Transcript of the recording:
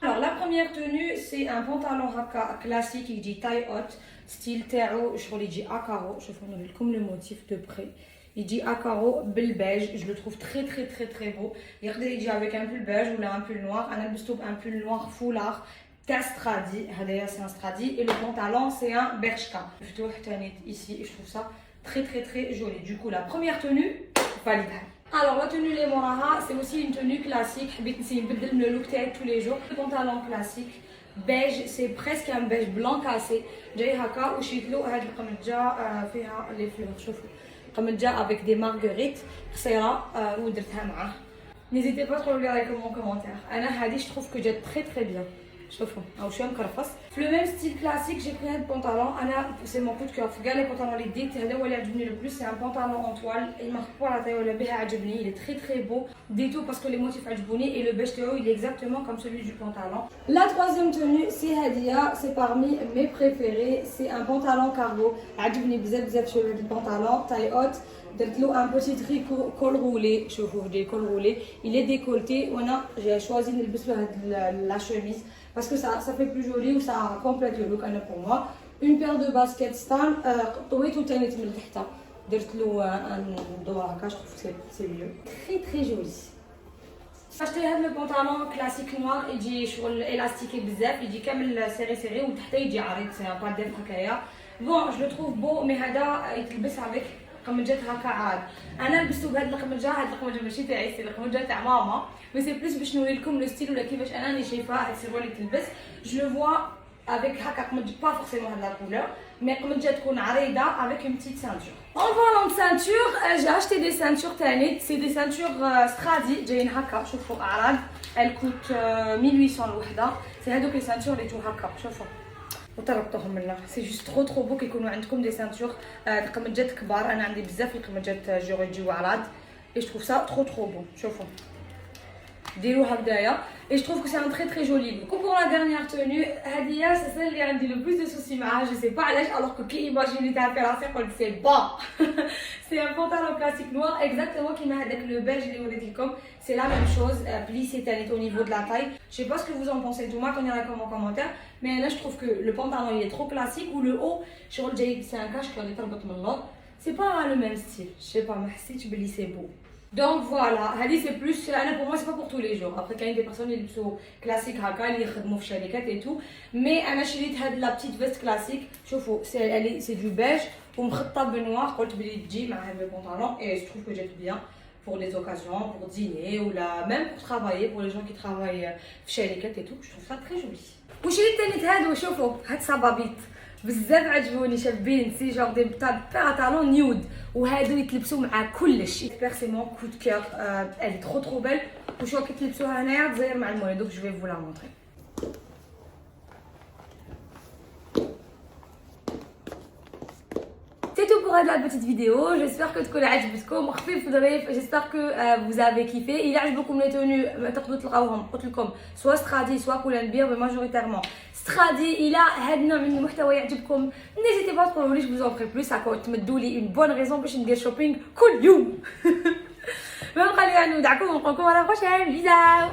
Alors la première tenue c'est un pantalon haka classique qui dit taille haute style تاعو شغل يجي à carreaux. Je vais vous montrer le motif de près. Il dit à carreaux beige, je le trouve très beau. Il dit avec un pull beige ou un pull noir. On a un pull noir foulard تاع stradi, c'est un stradi et le pantalon c'est un bershka. Ici et je trouve ça très joli. Du coup la première tenue valide. Alors la tenue les moraha c'est aussi une tenue classique. حبيت نبدل le look تاعي tous les jours. Le pantalon classique beige, c'est presque un beige blanc cassé. جاي هكا وشيت له هاد القمجه فيها لي فلور. شوفوا قمجه avec des marguerites قصيره ودرتها معاه. N'hésitez pas trop à regarder comme mon commentaire. انا هادي je trouve que جات très bien. شوفوا او شويه مكرفص. في le même style classique j'ai pris un pantalon. انا c'est mon coup de cœur. في كاع لي pantalons اللي ديت هذا هو اللي عجبني le plus. C'est un pantalon en toile. Il marque pas la taille ولا بها عجبني. Il est très beau. Déto parce que les motifs عجبوني et le beige théo il est exactement comme celui du pantalon. La troisième tenue c'est Hadia. C'est parmi mes préférés. C'est un pantalon cargo. عجبني بزاف شويه هذا البنطلون taille haute. درت له un petit col roulé. شوفوا دي col roulé. Il est décolleté. وانا j'ai choisi نلبس له la chemise. Parce que ça fait plus joli ou ça complète le look pour moi. Une paire de baskets stan, طويت وتانيت من تحت. درت له un dos هكا, je trouve que c'est mieux. Très joli. Acheté هذا le pantalon classique noir يجي شغل élastiqué بزاف, يجي كامل serré وتحته يجي عريض, c'est un pas d'être هكايا. Bon, je le trouve beau mais هذا يتلبس avec قمجات هكا عاد. انا لبستو بهاد القمجه, هاد القمجه ماشي تاعي, سي القمجه تاع ماما, مي سي بلوس باش نوري لكم لو ستيل ولا كيفاش انا راني شايفاه هاد السروال اللي تلبس. جو لو فوا افيك هكا قمجه با فورسيمون هاد لا كولور, مي قمجه تكون عريضه افيك اون بتيت سانتور. En parlant de ceinture, j'ai acheté des ceintures تانيت, c'est des ceintures stradi جايين هكا, شوفوا اعراض. elles coûtent 1800 الوحده. سي هادوك لي ceintures اللي تو هكا, شوفوا وتربطوهم لنا. سي جوست ترو بو كيكونوا عندكم دي سانتور القمجات كبار. انا عندي بزاف القمجات جيو عراض اي جو تروف سا ترو بو. شوفوا ديروا هكذايا et je trouve que c'est un très joli look. Pour la dernière tenue, هذه c'est celle اللي عندي le plus de soucis معها. Je sais pas علاش, alors que كي imagine تاع البيراسي قلت c'est bon. C'est un pantalon classique noir exactement كيما هذاك le beige اللي وريت لكم. C'est la même chose, plissé تاني au niveau de la taille. Je sais pas ce que vous en pensez, tout le monde en commentaire. Mais là je trouve que le pantalon il est trop classique ou le haut شغل جاي c'est un cache اللي تربط من اللور. C'est pas le même style. Je sais pas, ما حسيتش بلي c'est beau. Donc voilà, هذه c'est plus, pour moi c'est pas pour tous les jours. Après كاين des personnes اللي يلبسوا كلاسيك هكا اللي يخدموا في شركات et tout. Mais انا شريت هاد la petite veste classique. شوفوا c'est du beige ومخططه بنوار. قلت بلي تجي مع هاد le pantalon et je trouve que jette bien pour les occasions, pour dîner ou là même pour travailler, pour les gens qui travaillent في شركات et tout. Je trouve ça très joli. وشريت تاني هادو, شوفوا هاد صبابيط بزاف عجبوني, شابين سي جور دي بانطالون نيود وهادو يتلبسوا مع كلش. سي مون كو دو كير, elle est trop belle. وشو كي تلبسوها هنايا تزير مع المويه. دوك جو في فو لا مونطري. C'est tout pour la petite vidéo. J'espère que تكون عجبتكم خفيف ظريف. J'espère que vous avez kiffé. Il عجبكم les tenues تقدروا تلقاوهم قلت لكم soit stradi soit pull&bear, mais majoritairement stradi. إلا هاد النوع من المحتوى يعجبكم n'hésitez pas تقولوا لي, je vous en ferai plus. هكا تمدوا لي une bonne raison باش ندير shopping كل يوم. ما نبقى لي نودعكم ونقول لكم على بروشين. بيزاو.